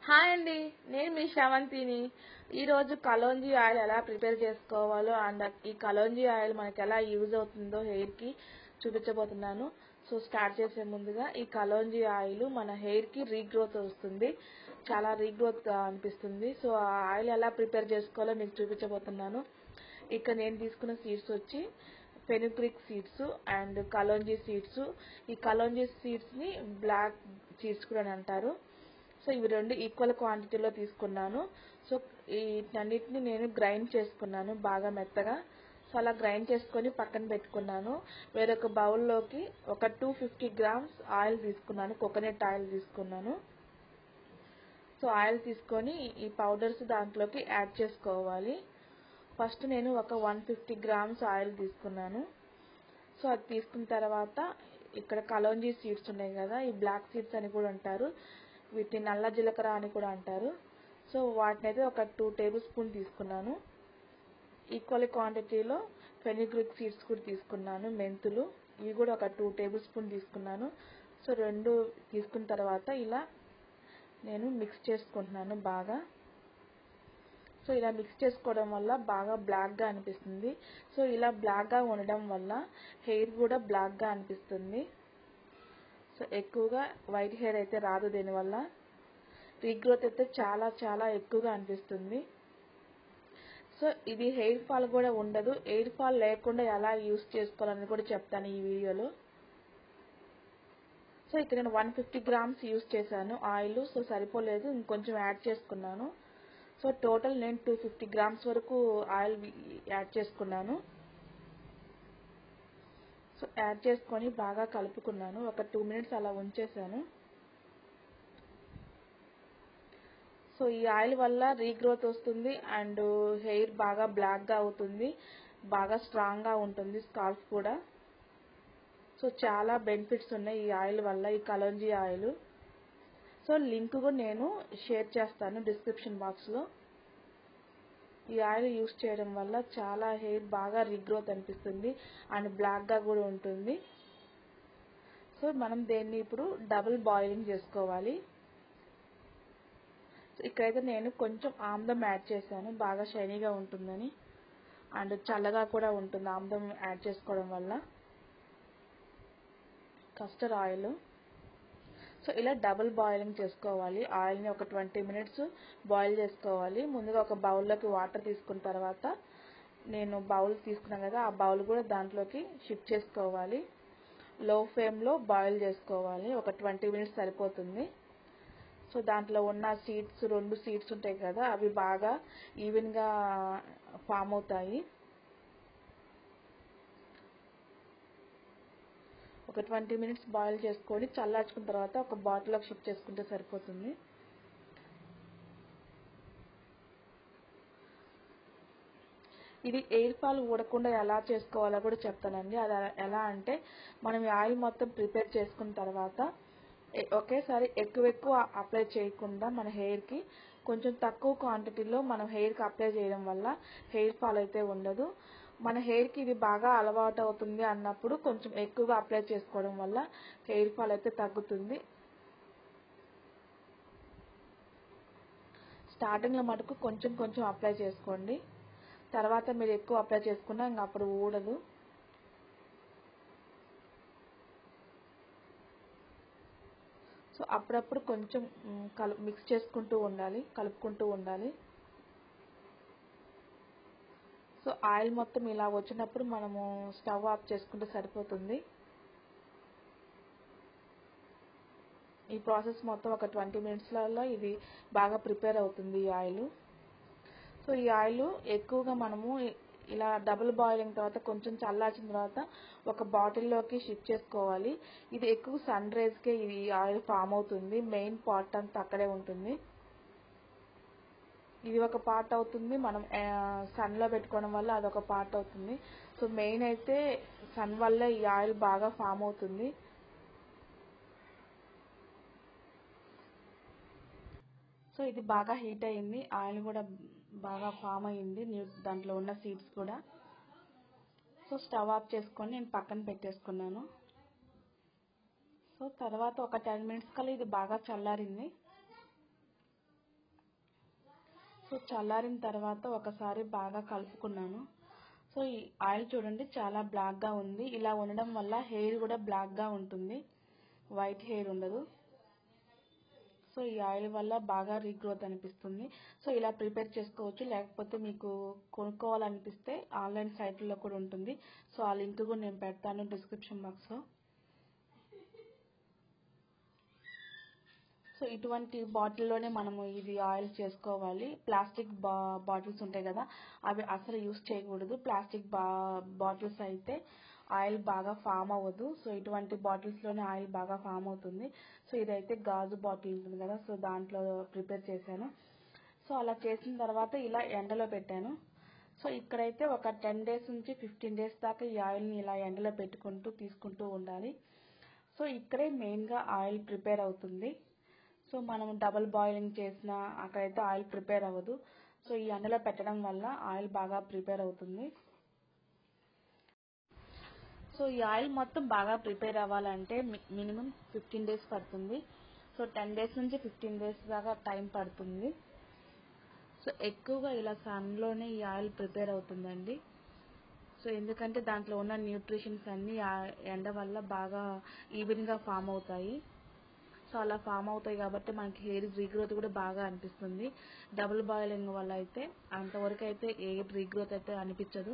Hi అండి, నేను మీ శ్రవంతిని. ఈరోజు కలోంజీ ఆయిల్ ఎలా ప్రిపేర్ చేసుకోవాలో అండ్ ఈ కలోంజీ ఆయిల్ మనకి ఎలా యూజ్ అవుతుందో హెయిర్కి చూపించబోతున్నాను. సో స్టార్ట్ చేసే ముందుగా ఈ కలోంజీ ఆయిల్ మన హెయిర్కి రీగ్రోత్ వస్తుంది, చాలా రీగ్రోత్ అనిపిస్తుంది. సో ఆ ఆయిల్ ఎలా ప్రిపేర్ చేసుకోవాలో మీకు చూపించబోతున్నాను. ఇక్కడ నేను తీసుకున్న సీడ్స్ వచ్చి fenugreek seeds and kalonji seeds. ఈ కలోంజీ సీడ్స్ని బ్లాక్ సీడ్స్ కూడా అంటారు. సో ఇవి రెండు ఈక్వల్ క్వాంటిటీలో తీసుకున్నాను. సో వీటన్నిటిని నేను గ్రైండ్ చేసుకున్నాను బాగా మెత్తగా. సో అలా గ్రైండ్ చేసుకొని పక్కన పెట్టుకున్నాను. వేరొక బౌల్లోకి ఒక 250 గ్రామ్స్ ఆయిల్ తీసుకున్నాను, కోకోనట్ ఆయిల్ తీసుకున్నాను. సో ఆయిల్ తీసుకొని ఈ పౌడర్స్ దాంట్లోకి యాడ్ చేసుకోవాలి. ఫస్ట్ నేను ఒక 150 గ్రామ్స్ ఆయిల్ తీసుకున్నాను. సో అది తీసుకున్న తర్వాత ఇక్కడ కలోంజీ సీడ్స్ ఉన్నాయి కదా, ఈ బ్లాక్ సీడ్స్ అని కూడా అంటారు, వీటిని నల్ల జీలకర్ర అని కూడా అంటారు. సో వాటిని అయితే ఒక 2 టేబుల్ స్పూన్ తీసుకున్నాను. ఈక్వల్ క్వాంటిటీలో ఫెనుగ్రిక్ సీడ్స్ కూడా తీసుకున్నాను. మెంతులు ఇవి కూడా ఒక 2 టేబుల్ స్పూన్ తీసుకున్నాను. సో రెండు తీసుకున్న తర్వాత ఇలా నేను మిక్స్ చేసుకుంటున్నాను బాగా. సో ఇలా మిక్స్ చేసుకోవడం వల్ల బాగా బ్లాక్గా అనిపిస్తుంది. సో ఇలా బ్లాక్గా ఉండడం వల్ల హెయిర్ కూడా బ్లాక్గా అనిపిస్తుంది. సో ఎక్కువగా వైట్ హెయిర్ అయితే రాదు, దీనివల్ల రీగ్రోత్ అయితే చాలా చాలా ఎక్కువగా అనిపిస్తుంది. సో ఇది హెయిర్ ఫాల్ కూడా ఉండదు. హెయిర్ ఫాల్ లేకుండా ఎలా యూస్ చేసుకోవాలని కూడా చెప్తాను ఈ వీడియోలో. సో ఇక్కడ నేను 150 గ్రామ్స్ యూస్ చేశాను ఆయిల్. సో సరిపోలేదు, ఇంకొంచెం యాడ్ చేసుకున్నాను. సో టోటల్ నేను 250 గ్రామ్స్ వరకు ఆయిల్ యాడ్ చేసుకున్నాను. సో యాడ్ చేసుకొని బాగా కలుపుకున్నాను. ఒక 2 మినిట్స్ అలా ఉంచేసాను. సో ఈ ఆయిల్ వల్ల రీగ్రోత్ వస్తుంది అండ్ హెయిర్ బాగా బ్లాక్గా అవుతుంది, బాగా స్ట్రాంగ్గా ఉంటుంది స్కాల్ప్ కూడా. సో చాలా బెనిఫిట్స్ ఉన్నాయి ఈ ఆయిల్ వల్ల, ఈ కలోంజీ ఆయిల్. సో లింక్ కూడా నేను షేర్ చేస్తాను డిస్క్రిప్షన్ బాక్స్లో. ఈ ఆయిల్ యూస్ చేయడం వల్ల చాలా హెయిర్ బాగా రీగ్రోత్ అనిపిస్తుంది అండ్ బ్లాక్గా కూడా ఉంటుంది. సో మనం దీన్ని ఇప్పుడు డబుల్ బాయిలింగ్ చేసుకోవాలి. ఇక్కడైతే నేను కొంచెం ఆమ్లం యాడ్ చేశాను, బాగా షైనీగా ఉంటుందని అండ్ చల్లగా కూడా ఉంటుంది ఆమ్లం యాడ్ చేసుకోవడం వల్ల. Custard oil. సో ఇలా డబుల్ బాయిలింగ్ చేసుకోవాలి. ఆయిల్ని ఒక 20 మినిట్స్ బాయిల్ చేసుకోవాలి. ముందుగా ఒక బౌల్లోకి వాటర్ తీసుకున్న తర్వాత నేను బౌల్ తీసుకున్నాను కదా, ఆ బౌల్ కూడా దాంట్లోకి షిఫ్ట్ చేసుకోవాలి. లో ఫ్లేమ్లో బాయిల్ చేసుకోవాలి, ఒక 20 మినిట్స్ సరిపోతుంది. సో దాంట్లో ఉన్న సీడ్స్, 2 సీడ్స్ ఉంటాయి కదా, అవి బాగా ఈవెన్గా ఫామ్ అవుతాయి. ఒక 20 మినిట్స్ బాయిల్ చేసుకొని చల్లార్చుకున్న తర్వాత ఒక బాటిల్లోకి షిఫ్ట్ చేసుకుంటే సరిపోతుంది. ఇది ఎయిర్ ఫాల్ ఊడకుండా ఎలా చేసుకోవాలో కూడా చెప్తానండి. అది ఎలా అంటే, మనం ఈ ఆయిల్ మొత్తం ప్రిపేర్ చేసుకున్న తర్వాత ఒకేసారి ఎక్కువ అప్లై చేయకుండా మన హెయిర్కి కొంచెం తక్కువ క్వాంటిటీలో మనం హెయిర్కి అప్లై చేయడం వల్ల హెయిర్ ఫాల్ అయితే ఉండదు. మన హెయిర్కి ఇది బాగా అలవాటు అవుతుంది అన్నప్పుడు కొంచెం ఎక్కువగా అప్లై చేసుకోవడం వల్ల హెయిర్ ఫాల్ అయితే తగ్గుతుంది. స్టార్టింగ్లో మటుకు కొంచెం కొంచెం అప్లై చేసుకోండి, తర్వాత మీరు ఎక్కువ అప్లై చేసుకున్నా ఇంకా అప్పుడు ఊడదు. సో అప్పుడప్పుడు కొంచెం మిక్స్ చేసుకుంటూ ఉండాలి, కలుపుకుంటూ ఉండాలి. సో ఆయిల్ మొత్తం ఇలా వచ్చినప్పుడు మనము స్టవ్ ఆఫ్ చేసుకుంటే సరిపోతుంది. ఈ ప్రాసెస్ మొత్తం ఒక 20 మినిట్స్లలో ఇది బాగా ప్రిపేర్ అవుతుంది ఈ ఆయిల్. సో ఈ ఆయిల్ ఎక్కువగా మనము ఇలా డబుల్ బాయిలింగ్ తర్వాత కొంచెం చల్లార్చిన తర్వాత ఒక బాటిల్లోకి షిఫ్ట్ చేసుకోవాలి. ఇది ఎక్కువ సన్ రేస్కే ఇది ఆయిల్ ఫామ్ అవుతుంది, మెయిన్ పార్ట్ అంతా అక్కడే ఉంటుంది. ఇది ఒక పార్ట్ అవుతుంది, మనం సన్లో పెట్టుకోవడం వల్ల అదొక పార్ట్ అవుతుంది. సో మెయిన్ అయితే సన్ వల్ల ఈ ఆయిల్ బాగా ఫామ్ అవుతుంది. సో ఇది బాగా హీట్ అయింది, ఆయిల్ కూడా బాగా ఫామ్ అయింది దాంట్లో ఉన్న సీడ్స్ కూడా. సో స్టవ్ ఆఫ్ చేసుకొని నేను పక్కన పెట్టేసుకున్నాను. సో తర్వాత ఒక 10 మినిట్స్ కల్లా ఇది బాగా చల్లారింది. సో చల్లారిన తర్వాత ఒకసారి బాగా కలుపుకున్నాను. సో ఈ ఆయిల్ చూడండి చాలా బ్లాక్గా ఉంది. ఇలా ఉండడం వల్ల హెయిర్ కూడా బ్లాక్గా ఉంటుంది, వైట్ హెయిర్ ఉండదు. సో ఈ ఆయిల్ వల్ల బాగా రీగ్రోత్ అనిపిస్తుంది. సో ఇలా ప్రిపేర్ చేసుకోవచ్చు. లేకపోతే మీకు కొనుక్కోవాలనిపిస్తే ఆన్లైన్ సైట్లో కూడా ఉంటుంది. సో ఆ లింక్ కూడా నేను పెడతాను డిస్క్రిప్షన్ బాక్స్లో. సో ఇటువంటి బాటిల్లోనే మనము ఇది ఆయిల్ చేసుకోవాలి. ప్లాస్టిక్ బాటిల్స్ ఉంటాయి కదా, అవి అసలు యూస్ చేయకూడదు. ప్లాస్టిక్ బాటిల్స్ అయితే ఆయిల్ బాగా ఫామ్ అవ్వదు. సో ఇటువంటి బాటిల్స్లోనే ఆయిల్ బాగా ఫామ్ అవుతుంది. సో ఇదైతే గాజు బాటిల్ ఉంటుంది కదా, సో దాంట్లో ప్రిపేర్ చేశాను. సో అలా చేసిన తర్వాత ఇలా ఎండలో పెట్టాను. సో ఇక్కడైతే ఒక 10 days నుంచి 15 days దాకా ఈ ఆయిల్ని ఇలా ఎండలో పెట్టుకుంటూ తీసుకుంటూ ఉండాలి. సో ఇక్కడే మెయిన్గా ఆయిల్ ప్రిపేర్ అవుతుంది. సో మనం డబుల్ బాయిలింగ్ చేసినా అక్కడైతే ఆయిల్ ప్రిపేర్ అవ్వదు. సో ఈ ఎండలో పెట్టడం వల్ల ఆయిల్ బాగా ప్రిపేర్ అవుతుంది. సో ఈ ఆయిల్ మొత్తం బాగా ప్రిపేర్ అవ్వాలంటే మినిమం 15 days పడుతుంది. సో 10 days నుంచి 15 days దాకా టైం పడుతుంది. సో ఎక్కువగా ఇలా సన్లోనే ఈ ఆయిల్ ప్రిపేర్ అవుతుందండి. సో ఎందుకంటే దాంట్లో ఉన్న న్యూట్రిషన్స్ అన్నీ ఎండ వల్ల బాగా ఈవెన్గా ఫామ్ అవుతాయి. సో అలా ఫామ్ అవుతాయి కాబట్టి మనకి హెయిర్ రీగ్రోత్ కూడా బాగా అనిపిస్తుంది. డబుల్ బాయిలింగ్ వల్ల అయితే అంతవరకు అయితే హెయిర్ రీగ్రోత్ అయితే అనిపించదు.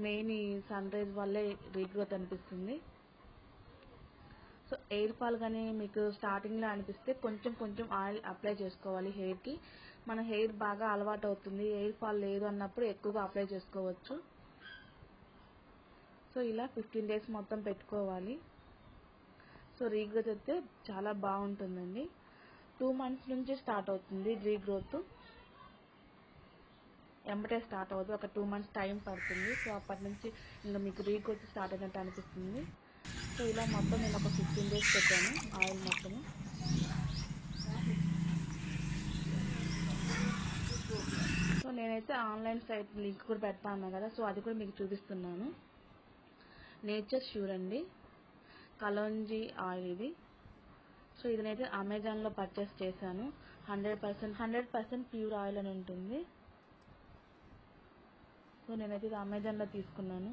మెయిన్ ఈ సన్ రైజ్ వల్లే రీగ్రోత్ అనిపిస్తుంది. సో హెయిర్ ఫాల్ కానీ మీకు స్టార్టింగ్లో అనిపిస్తే కొంచెం కొంచెం ఆయిల్ అప్లై చేసుకోవాలి హెయిర్కి. మన హెయిర్ బాగా అలవాటు అవుతుంది. హెయిర్ ఫాల్ లేదు అన్నప్పుడు ఎక్కువగా అప్లై చేసుకోవచ్చు. సో ఇలా 15 days మొత్తం పెట్టుకోవాలి. సో రీగ్రోత్ అయితే చాలా బాగుంటుందండి. 2 months నుంచి స్టార్ట్ అవుతుంది రీగ్రోత్. ఎంబటే స్టార్ట్ అవ్వదు, ఒక 2 months టైం పడుతుంది. సో అప్పటి నుంచి ఇంకా మీకు రీగ్రోత్ స్టార్ట్ అయినట్టు అనిపిస్తుంది. సో ఇలా మొత్తం నేను ఒక 15 days పెట్టాను ఆయిల్ మొత్తము. సో నేనైతే ఆన్లైన్ సైట్ లింక్ కూడా పెడతాను కదా, సో అది కూడా మీకు చూపిస్తున్నాను. నేచర్ ష్యూర్ అండి కలోంజీ ఆయిల్ ఇది. సో ఇది నేనైతే అమెజాన్లో పర్చేస్ చేశాను. 100% ప్యూర్ ఆయిల్ అని ఉంటుంది. సో నేనైతే ఇది అమెజాన్లో తీసుకున్నాను.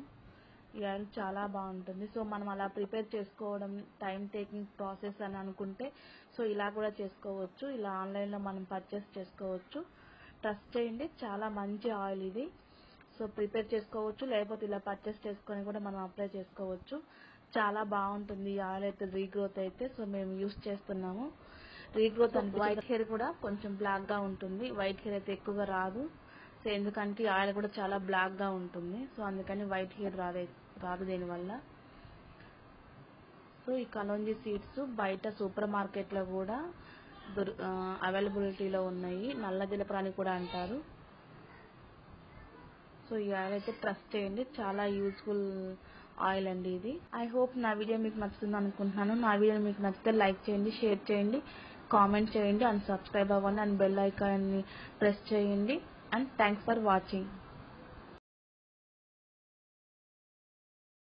ఈ ఆయిల్ చాలా బాగుంటుంది. సో మనం అలా ప్రిపేర్ చేసుకోవడం టైం టేకింగ్ ప్రాసెస్ అని అనుకుంటే సో ఇలా కూడా చేసుకోవచ్చు. ఇలా ఆన్లైన్లో మనం పర్చేస్ చేసుకోవచ్చు. ట్రస్ట్ చేయండి, చాలా మంచి ఆయిల్ ఇది. సో ప్రిపేర్ చేసుకోవచ్చు, లేకపోతే ఇలా పర్చేస్ చేసుకొని కూడా మనం అప్లై చేసుకోవచ్చు. చాలా బాగుంటుంది ఈ ఆయిల్ అయితే. రీగ్రోత్ అయితే సో మేము యూస్ చేస్తున్నాము. రీగ్రోత్ అంటే వైట్ హెయిర్ కూడా కొంచెం బ్లాక్గా ఉంటుంది. వైట్ హెయిర్ అయితే ఎక్కువగా రాదు. సో ఎందుకంటే ఆయిల్ కూడా చాలా బ్లాక్గా ఉంటుంది. సో అందుకని వైట్ హెయిర్ రాదు దీనివల్ల. సో ఈ కలోంజీ సీడ్స్ బయట సూపర్ మార్కెట్లో కూడా అవైలబిలిటీలో ఉన్నాయి. నల్ల జీలకర్ర కూడా అంటారు. సో ఈ ఆయిల్ అయితే ట్రస్ట్ చేయండి, చాలా యూజ్ఫుల్ ఆయిల్ అండి ఇది. ఐ హోప్ నా వీడియో మీకు నచ్చుతుంది అనుకుంటున్నాను. నా వీడియో మీకు నచ్చితే లైక్ చేయండి, షేర్ చేయండి, కామెంట్ చేయండి అండ్ సబ్స్క్రైబ్ అవ్వండి అండ్ బెల్ ఐకాన్ని ప్రెస్ చేయండి. And thanks for watching.